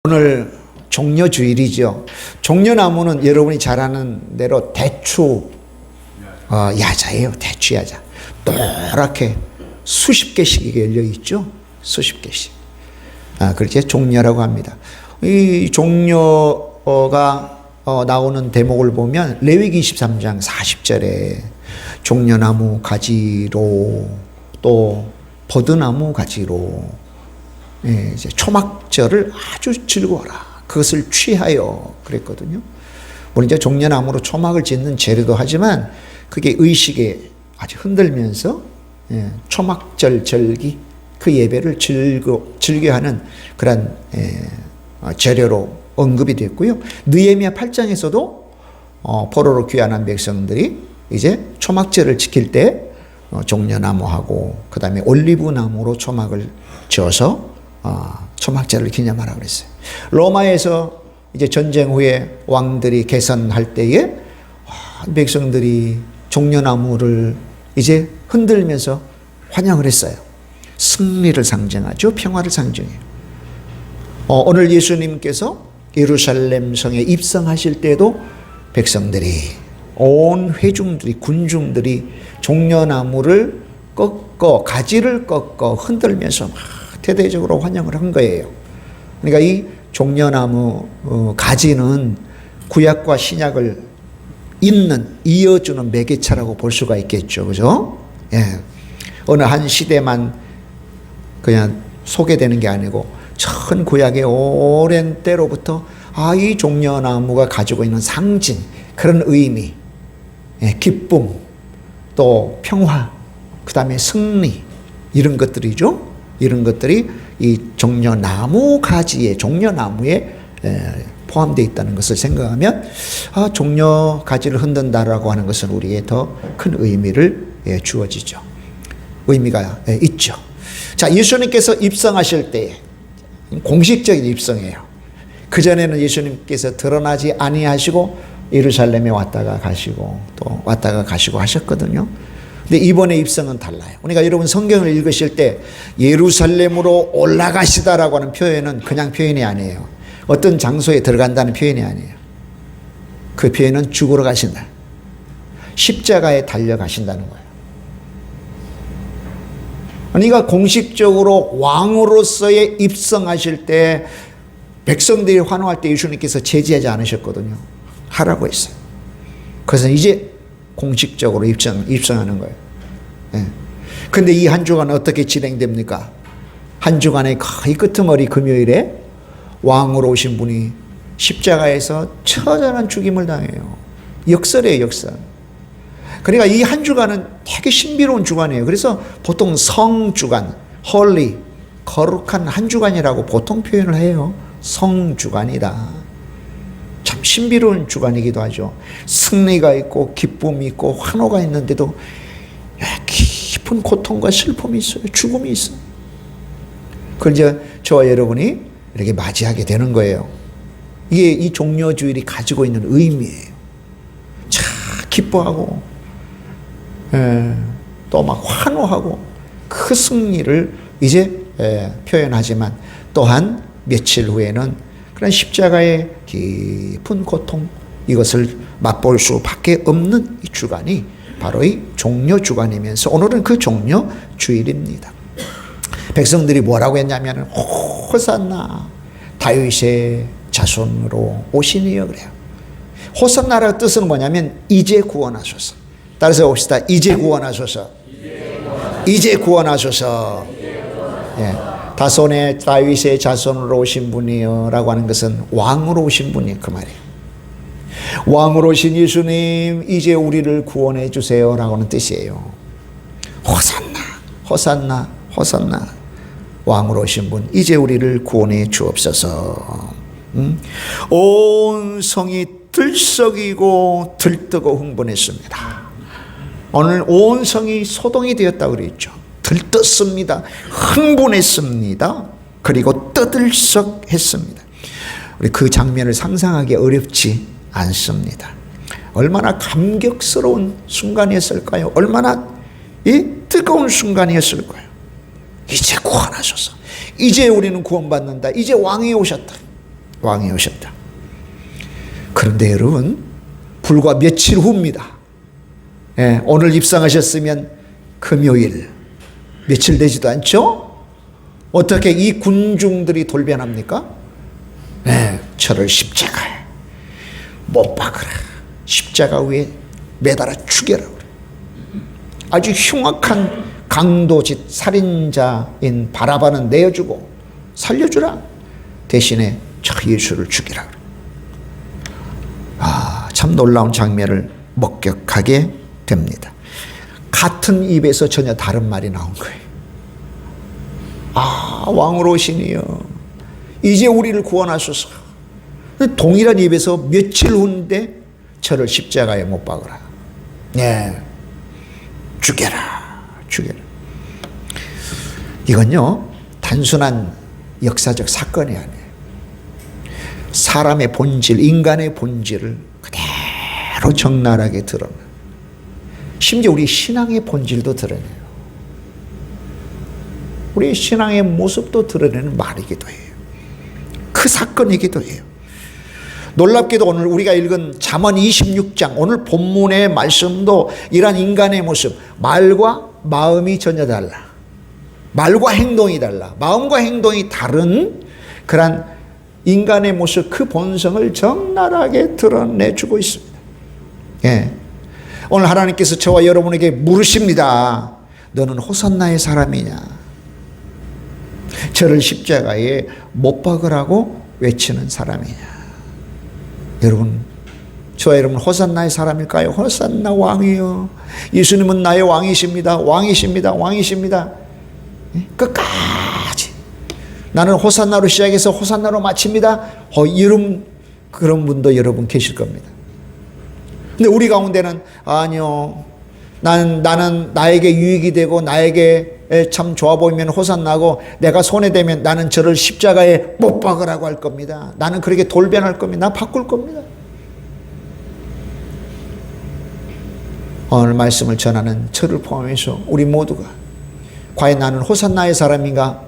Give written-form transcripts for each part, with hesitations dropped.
오늘 종려주일이죠. 종려나무는 여러분이 잘 아는 대로 대추 야자예요. 대추 야자. 노랗게 수십 개씩 이게 열려 있죠. 수십 개씩. 그렇게 종려라고 합니다. 이 종려가 나오는 대목을 보면 레위기 23장 40절에 종려나무 가지로 또 버드나무 가지로 이제 초막절을 아주 즐거워라. 그것을 취하여 그랬거든요. 물론 이제 종려나무로 초막을 짓는 재료도 하지만 그게 의식에 아주 흔들면서 초막절 절기 그 예배를 즐겨하는 그런 재료로 언급이 됐고요. 느헤미야 8장에서도 포로로 귀환한 백성들이 이제 초막절을 지킬 때 종려나무하고 그 다음에 올리브나무로 초막을 지어서 초막절을 기념하라고 그랬어요. 로마에서 이제 전쟁 후에 왕들이 개선할 때에 백성들이 종려나무를 이제 흔들면서 환영을 했어요. 승리를 상징하죠. 평화를 상징해요. 오늘 예수님께서 예루살렘 성에 입성하실 때도 백성들이 온 회중들이 군중들이 종려나무를 꺾어 가지를 꺾어 흔들면서 막 대대적으로 환영을 한 거예요. 그러니까 이 종려나무 가지는 구약과 신약을 이어주는 매개체라고 볼 수가 있겠죠. 그죠? 예. 어느 한 시대만 그냥 소개되는 게 아니고 전 구약의 오랜 때로부터 이 종려나무가 가지고 있는 상징, 그런 의미, 기쁨, 또 평화, 그 다음에 승리, 이런 것들이죠. 이런 것들이 이 종려나무 가지에, 종려나무에 포함되어 있다는 것을 생각하면 종려 가지를 흔든다라고 하는 것은 우리에게 더 큰 의미를 주어지죠. 의미가 있죠. 자, 예수님께서 입성하실 때 공식적인 입성이에요. 그전에는 예수님께서 드러나지 아니하시고 예루살렘에 왔다가 가시고 또 왔다가 가시고 하셨거든요. 근데 이번에 입성은 달라요. 그러니까 여러분 성경을 읽으실 때 예루살렘으로 올라가시다라고 하는 표현은 그냥 표현이 아니에요. 어떤 장소에 들어간다는 표현이 아니에요. 그 표현은 죽으러 가신다. 십자가에 달려가신다는 거예요. 그러니까 공식적으로 왕으로서의 입성하실 때 백성들이 환호할 때 예수님께서 제지하지 않으셨거든요. 하라고 했어요. 그래서 이제 공식적으로 입성하는 거예요. 그런데 이 한 주간 어떻게 진행됩니까? 한 주간의 거의 끄트머리 금요일에 왕으로 오신 분이 십자가에서 처절한 죽임을 당해요. 역설이에요, 역설. 그러니까 이 한 주간은 되게 신비로운 주간이에요. 그래서 보통 성주간, 홀리, 거룩한 한 주간이라고 보통 표현을 해요. 성주간이다. 참 신비로운 주간이기도 하죠. 승리가 있고 기쁨이 있고 환호가 있는데도 깊은 고통과 슬픔이 있어요. 죽음이 있어요. 그걸 이제 저와 여러분이 이렇게 맞이하게 되는 거예요. 이게 이 종려주일이 가지고 있는 의미예요. 참 기뻐하고 또 막 환호하고 그 승리를 이제 표현하지만 또한 며칠 후에는 그런 십자가의 깊은 고통, 이것을 맛볼 수밖에 없는 이 주간이 바로 이 종려주간이면서 오늘은 그 종려주일입니다. 백성들이 뭐라고 했냐면 호산나 다윗의 자손으로 오시니요 그래요. 호산나라는 뜻은 뭐냐면 이제 구원하소서. 따라서 봅시다. 이제 구원하소서. 이제 구원하소서. 다손의 다윗의 자손으로 오신 분이요 라고 하는 것은 왕으로 오신 분이 그 말이에요. 왕으로 오신 예수님 이제 우리를 구원해 주세요 라고 하는 뜻이에요. 호산나 호산나 호산나. 왕으로 오신 분 이제 우리를 구원해 주옵소서. 온 성이 들썩이고 들뜨고 흥분했습니다. 오늘 온 성이 소동이 되었다고 그랬죠. 들떴습니다. 흥분했습니다. 그리고 떠들썩했습니다. 우리 그 장면을 상상하기 어렵지 않습니다. 얼마나 감격스러운 순간이었을까요? 얼마나 뜨거운 순간이었을까요? 이제 구원하소서. 이제 우리는 구원받는다. 이제 왕이 오셨다. 왕이 오셨다. 그런데 여러분, 불과 며칠 후입니다. 예, 오늘 입성하셨으면 금요일, 며칠 되지도 않죠? 어떻게 이 군중들이 돌변합니까? 예, 저를 십자가에 못 박으라, 십자가 위에 매달아 죽여라. 아주 흉악한 강도짓 살인자인 바라바는 내어주고 살려주라. 대신에 저 예수를 죽이라. 참 놀라운 장면을 목격하게 됩니다. 같은 입에서 전혀 다른 말이 나온 거예요. 왕으로 오시니요, 이제 우리를 구원하소서. 동일한 입에서 며칠 후인데 저를 십자가에 못 박으라. 네, 죽여라, 죽여라. 이건요, 단순한 역사적 사건이 아니에요. 사람의 본질, 인간의 본질을 그대로 적나라하게 드러내요. 심지어 우리 신앙의 본질도 드러내요. 우리 신앙의 모습도 드러내는 말이기도 해요. 그 사건이기도 해요. 놀랍게도 오늘 우리가 읽은 잠언 26장, 오늘 본문의 말씀도 이러한 인간의 모습, 말과 마음이 전혀 달라. 말과 행동이 달라. 마음과 행동이 다른 그런 인간의 모습, 그 본성을 적나라하게 드러내주고 있습니다. 예. 오늘 하나님께서 저와 여러분에게 물으십니다. 너는 호산나의 사람이냐? 저를 십자가에 못 박으라고 외치는 사람이냐? 여러분, 저와 여러분 호산나의 사람일까요? 호산나 왕이요, 예수님은 나의 왕이십니다. 왕이십니다. 왕이십니다. 끝까지 나는 호산나로 시작해서 호산나로 마칩니다. 이런 그런 분도 여러분 계실 겁니다. 근데 우리 가운데는 아니요, 나는 나에게 유익이 되고 나에게 참 좋아 보이면 호산나고, 내가 손해되면 나는 저를 십자가에 못 박으라고 할 겁니다. 나는 그렇게 돌변할 겁니다. 나 바꿀 겁니다. 오늘 말씀을 전하는 저를 포함해서 우리 모두가 과연 나는 호산나의 사람인가?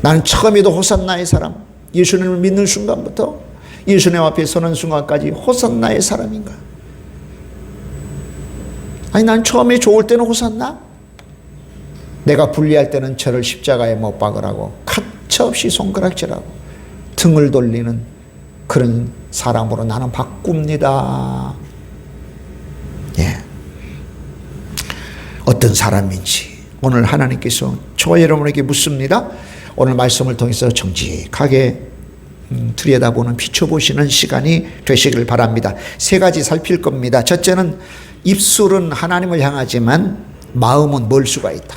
나는 처음에도 호산나의 사람, 예수님을 믿는 순간부터 예수님 앞에 서는 순간까지 호산나의 사람인가? 아니, 난 처음에 좋을 때는 호산나? 내가 불리할 때는 저를 십자가에 못 박으라고 가차없이 손가락질하고 등을 돌리는 그런 사람으로 나는 바꿉니다. 예. 어떤 사람인지 오늘 하나님께서 저와 여러분에게 묻습니다. 오늘 말씀을 통해서 정직하게 들여다보는, 비춰보시는 시간이 되시길 바랍니다. 세 가지 살필 겁니다. 첫째는 입술은 하나님을 향하지만 마음은 멀 수가 있다.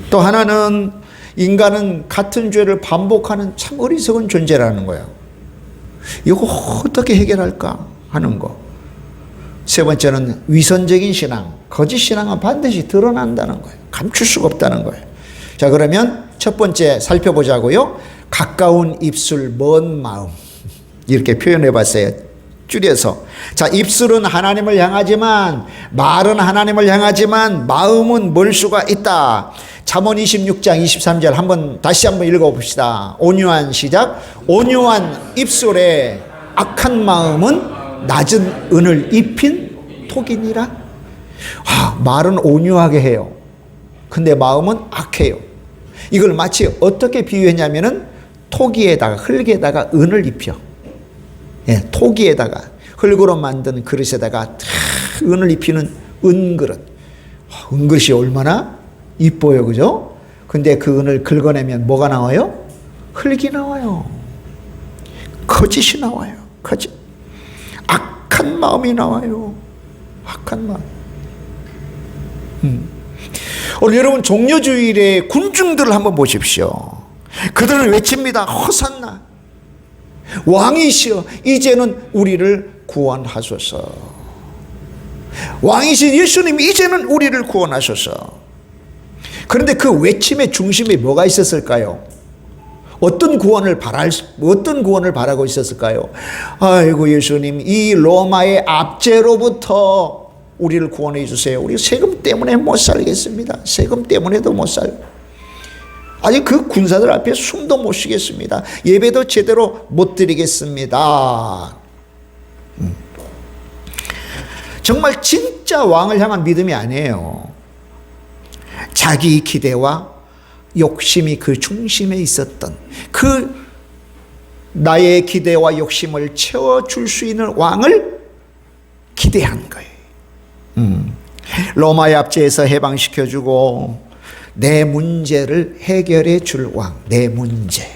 또 하나는 인간은 같은 죄를 반복하는 참 어리석은 존재라는 거예요. 이거 어떻게 해결할까 하는 거. 세 번째는 위선적인 신앙, 거짓 신앙은 반드시 드러난다는 거예요. 감출 수가 없다는 거예요. 자, 그러면 첫 번째 살펴보자고요. 가까운 입술, 먼 마음. 이렇게 표현해 봤어요. 줄여서. 자, 입술은 하나님을 향하지만, 말은 하나님을 향하지만 마음은 멀 수가 있다. 잠언 26장 23절 다시 한번 읽어봅시다. 온유한 시작. 온유한 입술에 악한 마음은 낮은 은을 입힌 톡이니라. 말은 온유하게 해요. 근데 마음은 악해요. 이걸 마치 어떻게 비유했냐면은 토기에다가, 흙에다가 은을 입혀. 예, 토기에다가, 흙으로 만든 그릇에다가 은을 입히는 은그릇. 은그릇이 얼마나 이뻐요, 그죠? 근데 그 은을 긁어내면 뭐가 나와요? 흙이 나와요. 거짓이 나와요. 거짓. 악한 마음이 나와요. 악한 마음. 오늘 여러분 종려주일의 군중들을 한번 보십시오. 그들은 외칩니다. 호산나. 왕이시여, 이제는 우리를 구원하소서. 왕이신 예수님, 이제는 우리를 구원하소서. 그런데 그 외침의 중심에 뭐가 있었을까요? 어떤 구원을 바라고 있었을까요? 아이고 예수님, 이 로마의 압제로부터 우리를 구원해 주세요. 우리 세금 때문에 못 살겠습니다. 세금 때문에도 못 살고. 아니 그 군사들 앞에 숨도 못 쉬겠습니다. 예배도 제대로 못 드리겠습니다. 정말 진짜 왕을 향한 믿음이 아니에요. 자기 기대와 욕심이 그 중심에 있었던 그 나의 기대와 욕심을 채워줄 수 있는 왕을 기대한 거예요. 로마의 압제에서 해방시켜주고 내 문제를 해결해 줄 왕, 내 문제,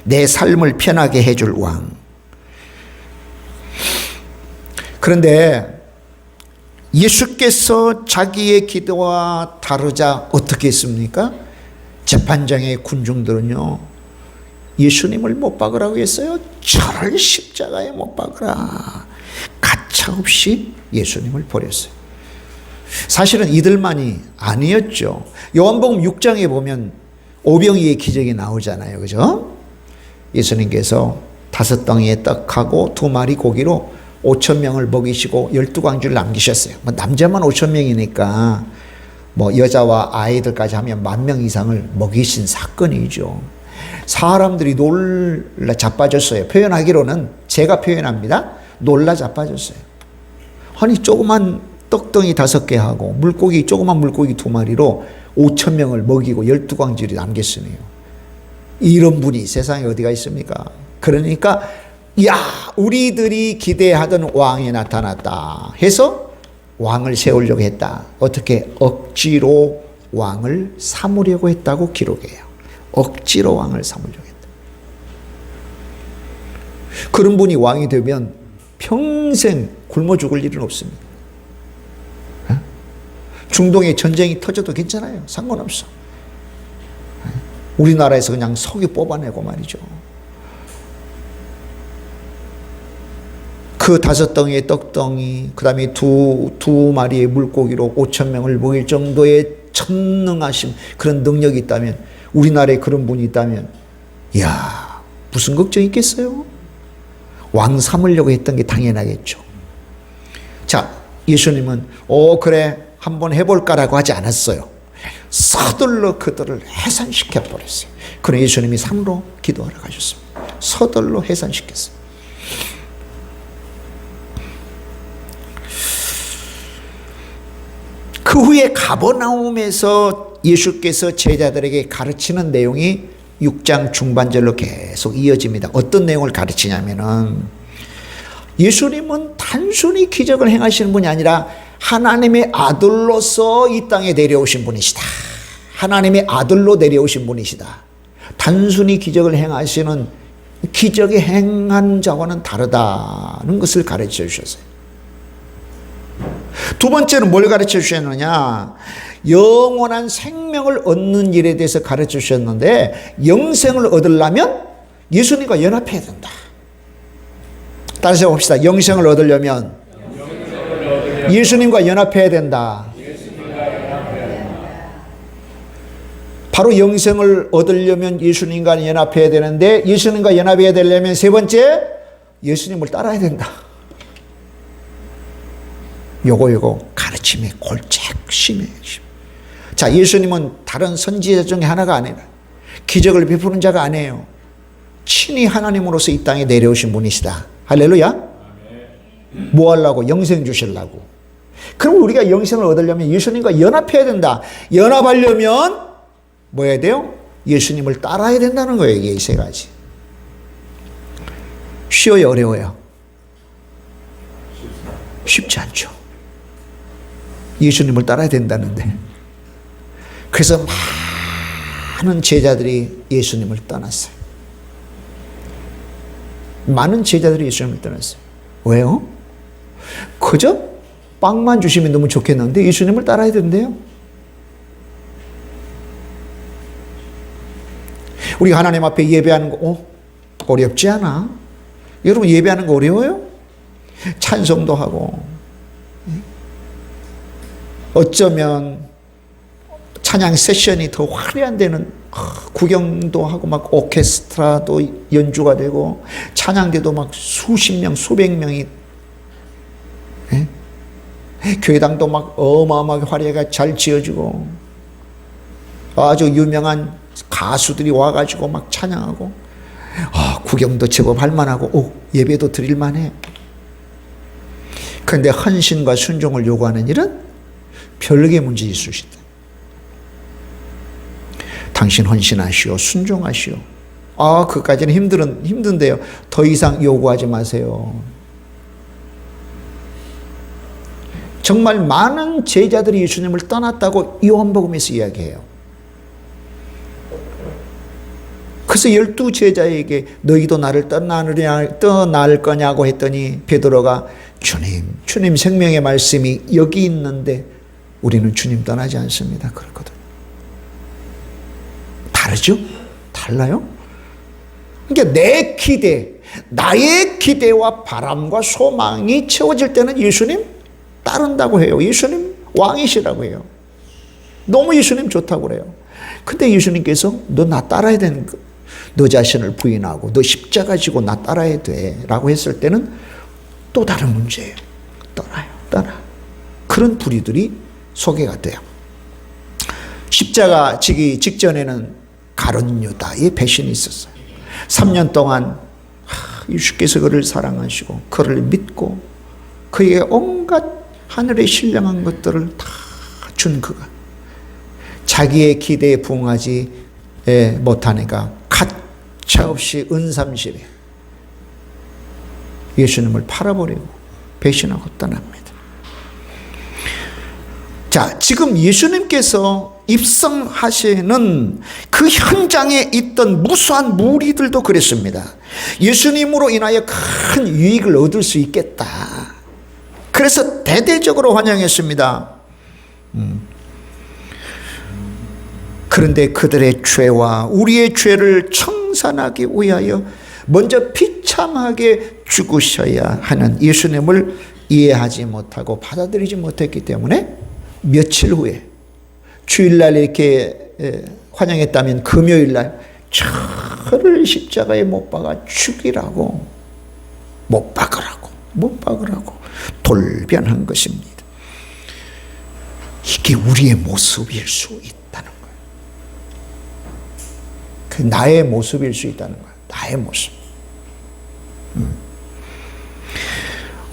내 삶을 편하게 해줄 왕. 그런데 예수께서 자기의 기도와 다르자 어떻게 했습니까? 재판장의 군중들은요, 예수님을 못 박으라고 했어요. 저를 십자가에 못 박으라. 가차없이 예수님을 버렸어요. 사실은 이들만이 아니었죠. 요한복음 6장에 보면 오병이의 기적이 나오잖아요. 그죠? 예수님께서 5덩이의 떡하고 2마리 고기로 5,000명을 먹이시고 12광주를 남기셨어요. 남자만 5,000명이니까 여자와 아이들까지 하면 10,000명 이상을 먹이신 사건이죠. 사람들이 놀라 자빠졌어요. 표현하기로는 제가 표현합니다. 놀라 자빠졌어요. 아니 조그만 떡덩이 5개 하고 조그만 물고기 2마리로 5,000명을 먹이고 12광주를 남겼으니요. 이런 분이 세상에 어디가 있습니까? 그러니까 우리들이 기대하던 왕이 나타났다 해서 왕을 세우려고 했다. 어떻게? 억지로 왕을 삼으려고 했다고 기록해요. 억지로 왕을 삼으려고 했다. 그런 분이 왕이 되면 평생 굶어 죽을 일은 없습니다. 중동에 전쟁이 터져도 괜찮아요. 상관없어. 우리나라에서 그냥 석유 뽑아내고 말이죠. 그 5덩이의 떡덩이, 그 다음에 두 마리의 물고기로 5,000명을 먹일 정도의 천능하심, 그런 능력이 있다면, 우리나라에 그런 분이 있다면, 무슨 걱정이 있겠어요? 왕 삼으려고 했던 게 당연하겠죠. 자, 예수님은, 그래, 한번 해볼까라고 하지 않았어요. 서둘러 그들을 해산시켜버렸어요. 그럼 예수님이 산으로 기도하러 가셨습니다. 서둘러 해산시켰어요. 그 후에 가버나움에서 예수께서 제자들에게 가르치는 내용이 6장 중반절로 계속 이어집니다. 어떤 내용을 가르치냐면은 예수님은 단순히 기적을 행하시는 분이 아니라 하나님의 아들로서 이 땅에 내려오신 분이시다. 하나님의 아들로 내려오신 분이시다. 단순히 기적을 행하시는 기적의 행한 자와는 다르다는 것을 가르쳐 주셨어요. 두 번째는 뭘 가르쳐 주셨느냐? 영원한 생명을 얻는 일에 대해서 가르쳐 주셨는데, 영생을 얻으려면 예수님과 연합해야 된다. 다시 봅시다. 영생을 얻으려면 예수님과 연합해야 된다. 바로 영생을 얻으려면 예수님과 연합해야 되는데, 예수님과 연합해야 되려면 세 번째, 예수님을 따라야 된다. 요거 가르침의 골핵심이에요. 자, 예수님은 다른 선지자 중에 하나가 아니라 기적을 베푸는 자가 아니에요. 친히 하나님으로서 이 땅에 내려오신 분이시다. 할렐루야. 뭐 하려고? 영생 주시려고. 그럼 우리가 영생을 얻으려면 예수님과 연합해야 된다. 연합하려면 뭐 해야 돼요? 예수님을 따라야 된다는 거예요. 이게 세 가지. 쉬워요, 어려워요? 쉽지 않죠. 예수님을 따라야 된다는데. 그래서 많은 제자들이 예수님을 떠났어요. 많은 제자들이 예수님을 떠났어요. 왜요? 그저 빵만 주시면 너무 좋겠는데 예수님을 따라야 된대요. 우리가 하나님 앞에 예배하는 거 어렵지 않아? 여러분 예배하는 거 어려워요? 찬송도 하고 어쩌면 찬양 세션이 더 화려한 데는 구경도 하고 막 오케스트라도 연주가 되고 찬양대도 막 수십 명 수백 명이 교회당도 막 어마어마하게 화려하게 잘 지어지고 아주 유명한 가수들이 와가지고 막 찬양하고, 구경도 제법 할만하고, 예배도 드릴만해. 그런데 헌신과 순종을 요구하는 일은 별개 문제 있으시다. 당신 헌신하시오, 순종하시오. 그까지는 힘든데요. 더 이상 요구하지 마세요. 정말 많은 제자들이 예수님을 떠났다고 요한복음에서 이야기해요. 그래서 12제자에게 너희도 나를 떠날 거냐고 했더니 베드로가 주님 생명의 말씀이 여기 있는데 우리는 주님 떠나지 않습니다. 그렇거든. 다르죠? 달라요? 그러니까 내 기대, 나의 기대와 바람과 소망이 채워질 때는 예수님 따른다고 해요. 예수님 왕이시라고 해요. 너무 예수님 좋다고 그래요. 근데 예수님께서 너 나 따라야 되는 거, 너 자신을 부인하고 너 십자가 지고 나 따라야 돼 라고 했을 때는 또 다른 문제예요. 떠나. 그런 불의들이 소개가 돼요. 십자가 지기 직전에는 가룟 유다의 배신이 있었어요. 3년 동안 예수께서 그를 사랑하시고 그를 믿고 그에게 온갖 하늘의 신령한 것들을 다 준 그가 자기의 기대에 부응하지 못하니까 가차없이 은삼실에 예수님을 팔아버리고 배신하고 떠납니다. 자, 지금 예수님께서 입성하시는 그 현장에 있던 무수한 무리들도 그랬습니다. 예수님으로 인하여 큰 유익을 얻을 수 있겠다. 그래서 대대적으로 환영했습니다. 그런데 그들의 죄와 우리의 죄를 청산하기 위하여 먼저 비참하게 죽으셔야 하는 예수님을 이해하지 못하고 받아들이지 못했기 때문에 며칠 후에 주일날 이렇게 환영했다면 금요일날 저를 십자가에 못 박아 죽이라고 못 박으라고 돌변한 것입니다. 이게 우리의 모습일 수 있다는 거예요. 그 나의 모습일 수 있다는 거예요. 나의 모습.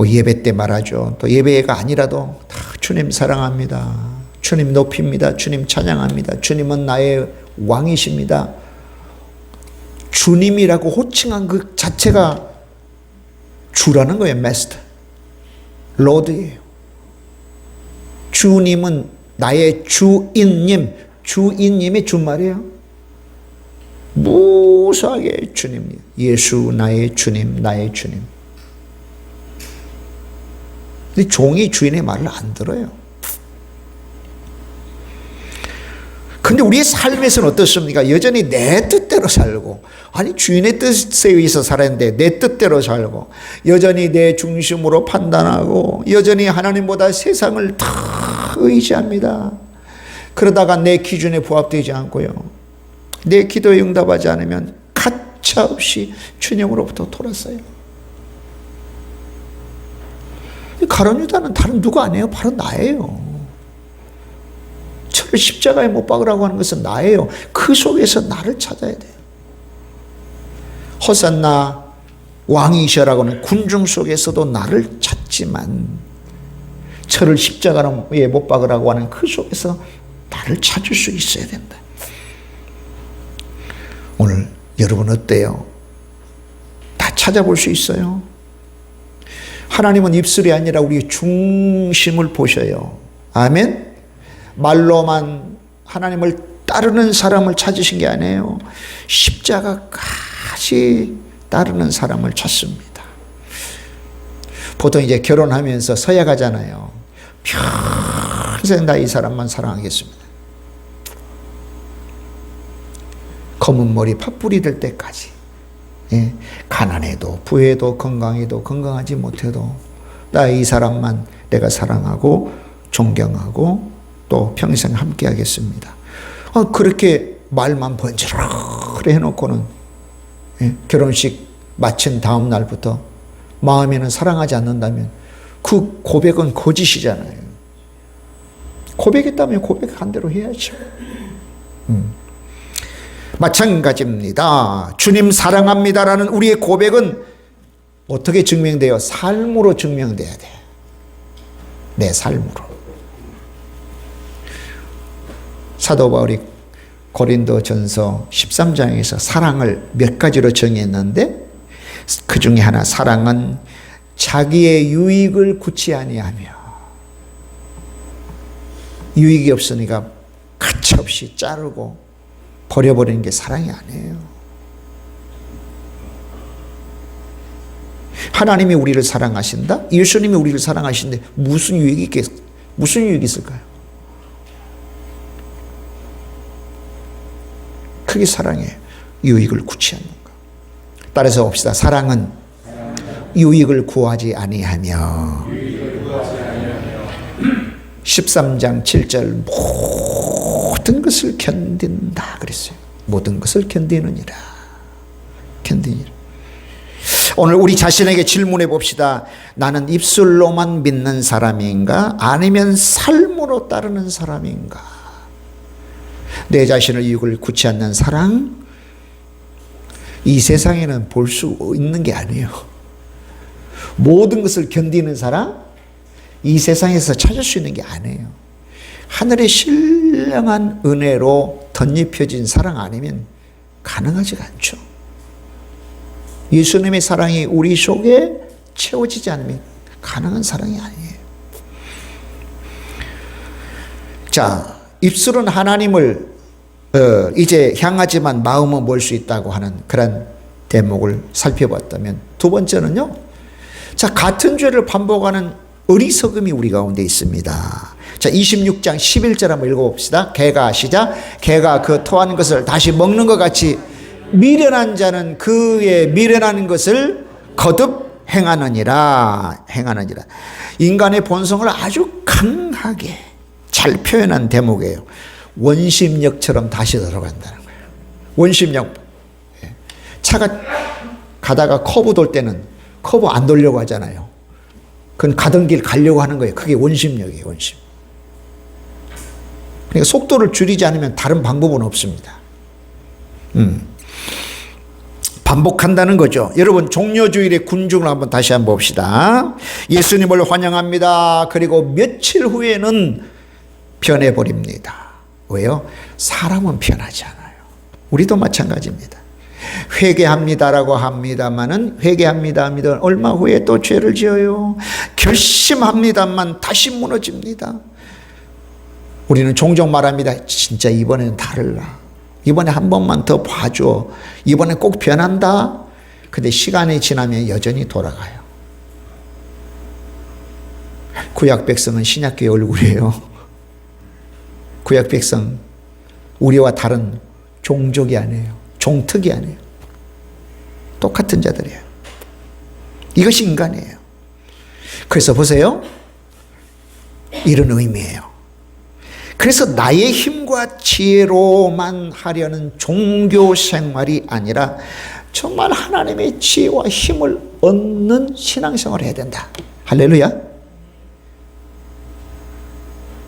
예배 때 말하죠. 또 예배가 아니라도 다 주님 사랑합니다. 주님 높입니다. 주님 찬양합니다. 주님은 나의 왕이십니다. 주님이라고 호칭한 그 자체가 주라는 거예요. 마스터. 로드예요. 주님은 나의 주인님이 준말이에요. 무수하게 주님, 예수 나의 주님, 나의 주님. 근데 종이 주인의 말을 안 들어요. 근데 우리의 삶에서는 어떻습니까? 여전히 내 뜻대로 살고, 아니 주인의 뜻에 의해서 살았는데 내 뜻대로 살고, 여전히 내 중심으로 판단하고, 여전히 하나님보다 세상을 다 의지합니다. 그러다가 내 기준에 부합되지 않고요, 내 기도에 응답하지 않으면 가차없이 주님으로부터 돌았어요. 가룟 유다는 다른 누구 아니에요? 바로 나예요. 저를 십자가에 못 박으라고 하는 것은 나예요. 그 속에서 나를 찾아야 돼요. 호산나 왕이시라고 하는 군중 속에서도 나를 찾지만, 저를 십자가에 못 박으라고 하는 그 속에서 나를 찾을 수 있어야 된다. 오늘 여러분 어때요? 다 찾아볼 수 있어요? 하나님은 입술이 아니라 우리의 중심을 보셔요. 아멘? 말로만 하나님을 따르는 사람을 찾으신 게 아니에요. 십자가까지 따르는 사람을 찾습니다. 보통 이제 결혼하면서 서약하잖아요. 평생 나 이 사람만 사랑하겠습니다. 검은 머리 팥불이 될 때까지. 예, 가난해도 부해도 건강해도 건강하지 못해도 나 이 사람만 내가 사랑하고 존경하고 또 평생 함께 하겠습니다. 그렇게 말만 번지르르 해놓고는, 예, 결혼식 마친 다음 날부터 마음에는 사랑하지 않는다면 그 고백은 거짓이잖아요. 고백했다면 고백한 대로 해야죠. 마찬가지입니다. 주님 사랑합니다라는 우리의 고백은 어떻게 증명돼요? 삶으로 증명돼야 돼요. 내 삶으로. 사도 바울이 고린도전서 13장에서 사랑을 몇 가지로 정했는데 그 중에 하나, 사랑은 자기의 유익을 굳이 아니하며, 유익이 없으니까 가차없이 자르고 버려버리는 게 사랑이 아니에요. 하나님이 우리를 사랑하신다? 예수님이 우리를 사랑하시는데 무슨 유익이 있을까요? 그게 사랑이에요. 유익을 굳이 않는 거. 따라서 봅시다. 사랑은 유익을 구하지 아니하며. 13장 7절 모든 것을 견딘다 그랬어요. 모든 것을 견디느니라. 견디니라. 오늘 우리 자신에게 질문해 봅시다. 나는 입술로만 믿는 사람인가? 아니면 삶으로 따르는 사람인가? 내 자신을 유익을 굳이 않는 사랑, 이 세상에는 볼 수 있는 게 아니에요. 모든 것을 견디는 사랑, 이 세상에서 찾을 수 있는 게 아니에요. 하늘의 신령한 은혜로 덧입혀진 사랑 아니면 가능하지가 않죠. 예수님의 사랑이 우리 속에 채워지지 않으면 가능한 사랑이 아니에요. 자, 입술은 하나님을 이제 향하지만 마음은 멀 수 있다고 하는 그런 대목을 살펴봤다면, 두 번째는요, 자, 같은 죄를 반복하는 어리석음이 우리 가운데 있습니다. 자, 26장 11절 한번 읽어봅시다. 개가, 시작. 개가 그 토한 것을 다시 먹는 것 같이 미련한 자는 그의 미련한 것을 거듭 행하느니라. 인간의 본성을 아주 강하게 잘 표현한 대목이에요. 원심력처럼 다시 들어간다는 거예요. 원심력. 차가 가다가 커브 돌 때는 커브 안 돌려고 하잖아요. 그건 가던 길 가려고 하는 거예요. 그게 원심력이에요. 원심. 그러니까 속도를 줄이지 않으면 다른 방법은 없습니다. 반복한다는 거죠. 여러분, 종려주일의 군중을 한번 다시 한번 봅시다. 예수님을 환영합니다. 그리고 며칠 후에는 변해버립니다. 왜요? 사람은 변하지 않아요. 우리도 마찬가지입니다. 회개합니다라고 합니다만은, 회개합니다 얼마 후에 또 죄를 지어요. 결심합니다만 다시 무너집니다. 우리는 종종 말합니다. 진짜 이번에는 다르라. 이번에 한 번만 더 봐줘. 이번에 꼭 변한다. 근데 시간이 지나면 여전히 돌아가요. 구약 백성은 신약교의 얼굴이에요. 구약 백성, 우리와 다른 종족이 아니에요. 종특이 아니에요. 똑같은 자들이에요. 이것이 인간이에요. 그래서 보세요. 이런 의미예요. 그래서 나의 힘과 지혜로만 하려는 종교 생활이 아니라 정말 하나님의 지혜와 힘을 얻는 신앙생활을 해야 된다. 할렐루야.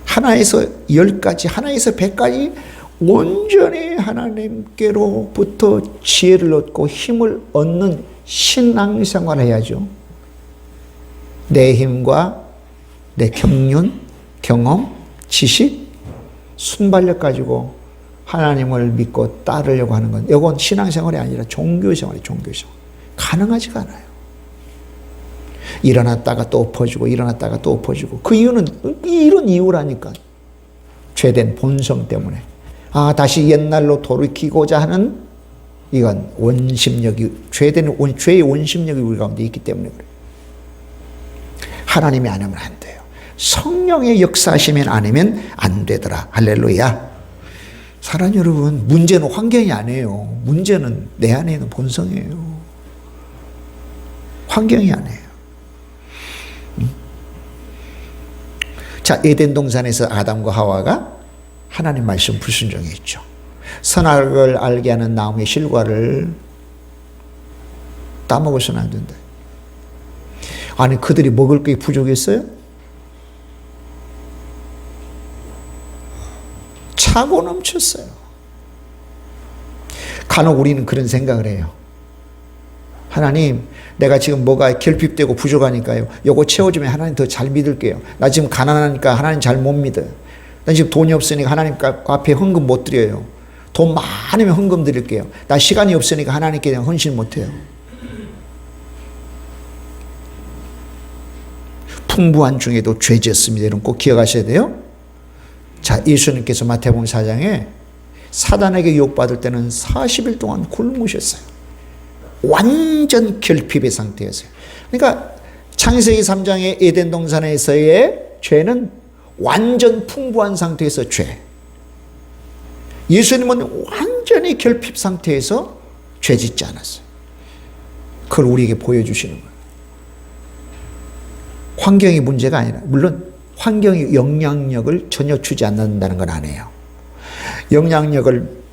하나에서 10가지, 하나에서 100가지 온전히 하나님께로부터 지혜를 얻고 힘을 얻는 신앙생활을 해야죠. 내 힘과 내 경륜, 경험, 지식, 순발력 가지고 하나님을 믿고 따르려고 하는 건, 이건 신앙생활이 아니라 종교생활이에요. 종교생활. 가능하지가 않아요. 일어났다가 또 엎어지고 일어났다가 또 엎어지고. 그 이유는 이런 이유라니까. 죄된 본성 때문에. 다시 옛날로 돌이키고자 하는, 이건 원심력이, 죄의 원심력이 우리 가운데 있기 때문에 그래요. 하나님이 안 하면 안 돼요. 성령의 역사하시면 안 하면 안 되더라. 할렐루야. 사랑하는 여러분, 문제는 환경이 아니에요. 문제는 내 안에 있는 본성이에요. 환경이 아니에요. 자, 에덴 동산에서 아담과 하와가 하나님 말씀 불순종했죠. 선악을 알게 하는 나무의 실과를 따먹어서는 안 된다. 아니, 그들이 먹을 게 부족했어요? 차고 넘쳤어요. 간혹 우리는 그런 생각을 해요. 하나님, 내가 지금 뭐가 결핍되고 부족하니까요, 요거 채워주면 하나님 더 잘 믿을게요. 나 지금 가난하니까 하나님 잘 못 믿어요. 나 지금 돈이 없으니까 하나님 앞에 헌금 못 드려요. 돈 많으면 헌금 드릴게요. 나 시간이 없으니까 하나님께 그냥 헌신 못 해요. 풍부한 중에도 죄졌습니다. 여러분 꼭 기억하셔야 돼요. 자, 예수님께서 마태복음 4장에 사단에게 유혹받을 때는 40일 동안 굶으셨어요. 완전 결핍의 상태였어요. 그러니까 창세기 3장의 에덴 동산에서의 죄는 완전 풍부한 상태에서 죄. 예수님은 완전히 결핍 상태에서 죄 짓지 않았어요. 그걸 우리에게 보여주시는 거예요. 환경이 문제가 아니라, 물론 환경이 영향력을 전혀 주지 않는다는 건 아니에요. 영향력을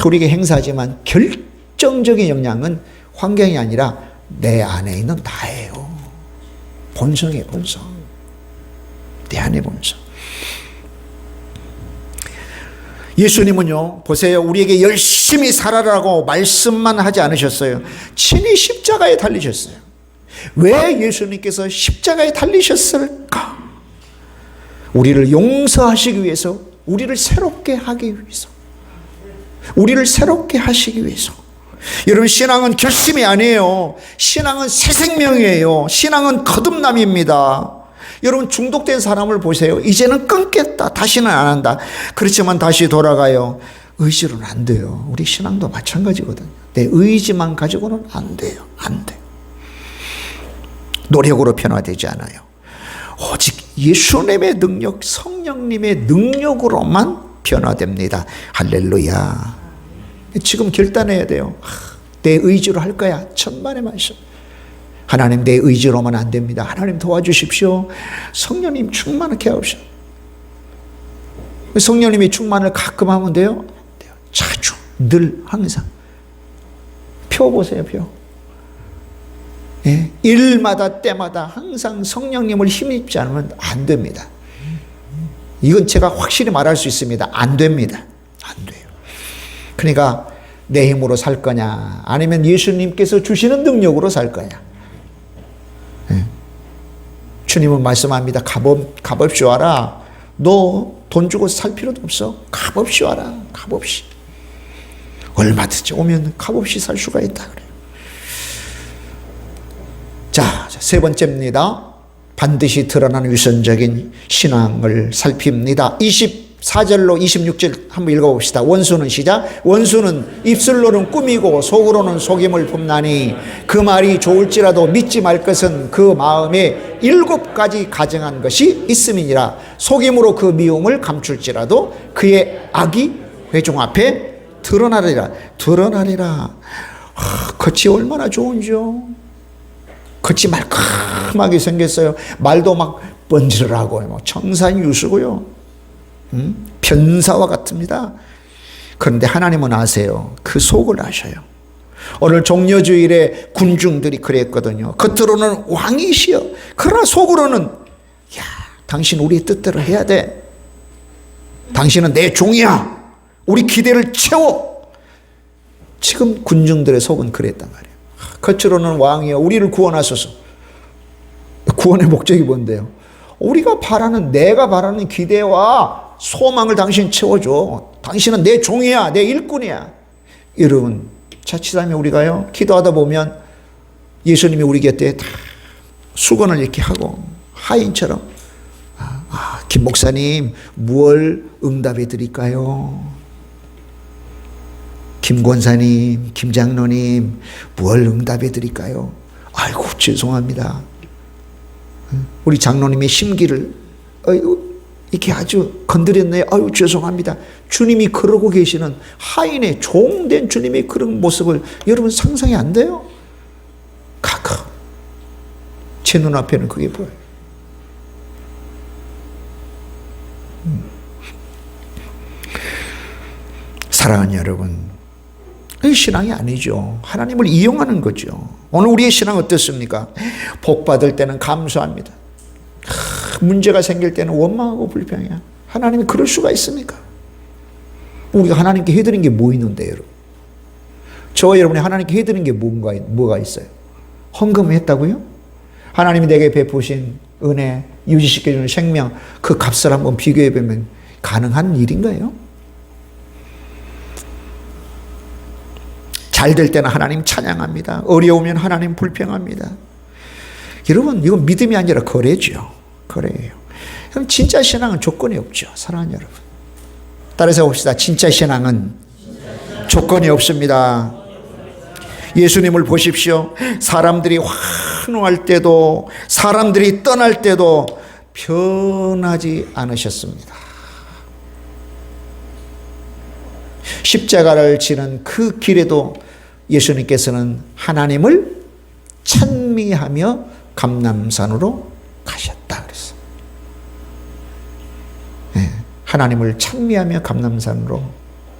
우리에게 행사하지만 결정적인 영향은 환경이 아니라 내 안에 있는 나예요. 본성이에요, 본성. 내 안의 본성. 예수님은요, 보세요. 우리에게 열심히 살아라고 말씀만 하지 않으셨어요. 친히 십자가에 달리셨어요. 왜 예수님께서 십자가에 달리셨을까? 우리를 용서하시기 위해서, 우리를 새롭게 하기 위해서, 우리를 새롭게 하시기 위해서. 여러분, 신앙은 결심이 아니에요. 신앙은 새 생명이에요. 신앙은 거듭남입니다. 여러분, 중독된 사람을 보세요. 이제는 끊겠다, 다시는 안 한다. 그렇지만 다시 돌아가요. 의지로는 안 돼요. 우리 신앙도 마찬가지거든요. 내 의지만 가지고는 안 돼요. 안 돼. 노력으로 변화되지 않아요. 오직 예수님의 능력, 성령님의 능력으로만 변화됩니다. 할렐루야. 지금 결단해야 돼요. 내 의지로 할 거야. 천만의 말씀. 하나님, 내 의지로만 안 됩니다. 하나님 도와주십시오. 성령님 충만하게 하옵시오. 성령님이 충만을 가끔 하면 돼요? 자주, 늘, 항상. 표 보세요, 표. 예? 일마다 때마다 항상 성령님을 힘입지 않으면 안 됩니다. 이건 제가 확실히 말할 수 있습니다. 안 됩니다. 안 돼요. 그러니까 내 힘으로 살 거냐, 아니면 예수님께서 주시는 능력으로 살 거냐. 예. 주님은 말씀합니다. 값없이 와라. 너 돈 주고 살 필요도 없어. 값없이 와라. 값없이. 얼마든지 오면 값없이 살 수가 있다 그래요. 자, 세 번째입니다. 반드시 드러나는 위선적인 신앙을 살핍니다. 24절로 26절 한번 읽어봅시다. 원수는 시작. 원수는 입술로는 꾸미고 속으로는 속임을 품나니 그 말이 좋을지라도 믿지 말 것은 그 마음에 7가지 가정한 것이 있음이니라. 속임으로 그 미움을 감출지라도 그의 악이 회중 앞에 드러나리라. 드러나리라. 겉이 얼마나 좋은지요. 겉이 말끔하게 생겼어요. 말도 막 번지르르하고 뭐 청산유수고요. 변사와 같습니다. 그런데 하나님은 아세요. 그 속을 아셔요. 오늘 종려주일에 군중들이 그랬거든요. 겉으로는 왕이시여. 그러나 속으로는 야, 당신 우리 뜻대로 해야 돼. 당신은 내 종이야. 우리 기대를 채워. 지금 군중들의 속은 그랬단 말이에요. 겉으로는 왕이여 우리를 구원하소서. 구원의 목적이 뭔데요? 우리가 바라는, 내가 바라는 기대와 소망을 당신 채워줘. 당신은 내 종이야. 내 일꾼이야. 여러분, 자칫하면 우리가요, 기도하다 보면 예수님이 우리 곁에 다 수건을 이렇게 하고 하인처럼 김 목사님 무얼 응답해 드릴까요? 김 권사님, 김 장로님 무얼 응답해 드릴까요? 아이고 죄송합니다. 우리 장로님의 심기를 이렇게 아주 건드렸네요. 아유 죄송합니다. 주님이 그러고 계시는 하인의 종된 주님의 그런 모습을 여러분 상상이 안 돼요? 가끔 제 눈앞에는 그게 보여요. 사랑하는 여러분, 이 신앙이 아니죠. 하나님을 이용하는 거죠. 오늘 우리의 신앙 어떻습니까? 복 받을 때는 감사합니다. 문제가 생길 때는 원망하고 불평해. 하나님이 그럴 수가 있습니까? 우리가 하나님께 해드린 게 뭐 있는데 여러분? 저와 여러분이 하나님께 해드린 게 뭐가 있어요? 헌금했다고요? 하나님이 내게 베푸신 은혜, 유지시켜주는 생명, 그 값을 한번 비교해보면 가능한 일인가요? 잘 될 때는 하나님 찬양합니다. 어려우면 하나님 불평합니다. 여러분, 이건 믿음이 아니라 거래죠. 거래예요. 그럼 진짜 신앙은 조건이 없죠. 사랑하는 여러분. 따라서 봅시다. 진짜 신앙은 조건이 없습니다. 예수님을 보십시오. 사람들이 환호할 때도, 사람들이 떠날 때도 변하지 않으셨습니다. 십자가를 지는 그 길에도 예수님께서는 하나님을 찬미하며 감람산으로 가셨다 그랬어요. 네, 하나님을 찬미하며 감람산으로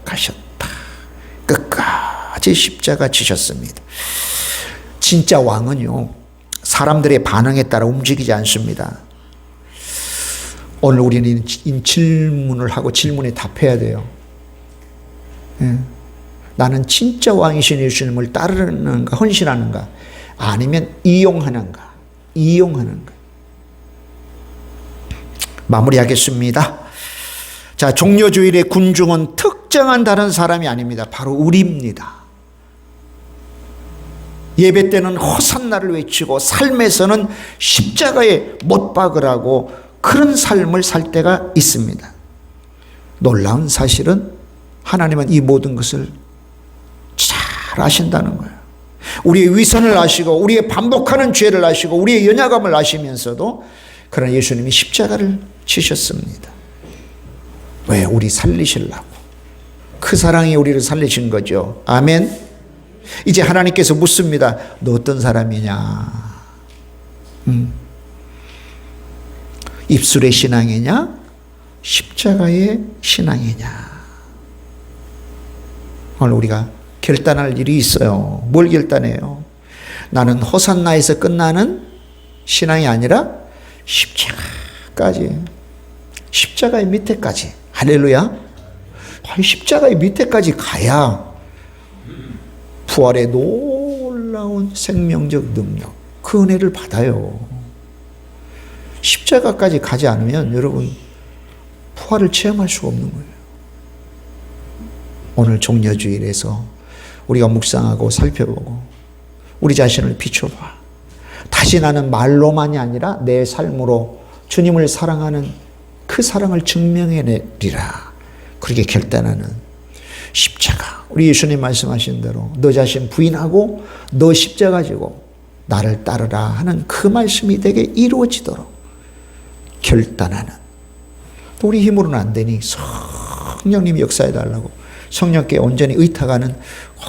가셨다. 끝까지 십자가 지셨습니다. 진짜 왕은요, 사람들의 반응에 따라 움직이지 않습니다. 오늘 우리는 질문을 하고 질문에 답해야 돼요. 나는 진짜 왕이신 예수님을 따르는가, 헌신하는가, 아니면 이용하는가. 마무리하겠습니다. 자, 종려주일의 군중은 특정한 다른 사람이 아닙니다. 바로 우리입니다. 예배 때는 호산나를 외치고 삶에서는 십자가에 못 박으라고 그런 삶을 살 때가 있습니다. 놀라운 사실은 하나님은 이 모든 것을 잘 아신다는 거예요. 우리의 위선을 아시고 우리의 반복하는 죄를 아시고 우리의 연약함을 아시면서도 그러나 예수님이 십자가를 지셨습니다. 왜? 우리 살리시려고. 그 사랑이 우리를 살리신 거죠. 아멘. 이제 하나님께서 묻습니다. 너 어떤 사람이냐? 입술의 신앙이냐? 십자가의 신앙이냐? 오늘 우리가 결단할 일이 있어요. 뭘 결단해요? 나는 호산나에서 끝나는 신앙이 아니라 십자가까지, 십자가의 밑에까지. 할렐루야. 십자가의 밑에까지 가야 부활의 놀라운 생명적 능력, 그 은혜를 받아요. 십자가까지 가지 않으면 여러분 부활을 체험할 수가 없는 거예요. 오늘 종려주일에서 우리가 묵상하고 살펴보고 우리 자신을 비춰봐. 다시 나는 말로만이 아니라 내 삶으로 주님을 사랑하는 그 사랑을 증명해내리라. 그렇게 결단하는 십자가. 우리 예수님 말씀하신 대로 너 자신 부인하고 너 십자가 지고 나를 따르라 하는 그 말씀이 되게 이루어지도록 결단하는. 우리 힘으로는 안 되니 성령님이 역사해달라고 성령께 온전히 의탁하는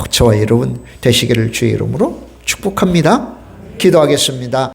저와 여러분 되시기를 주의 이름으로 축복합니다. 기도하겠습니다.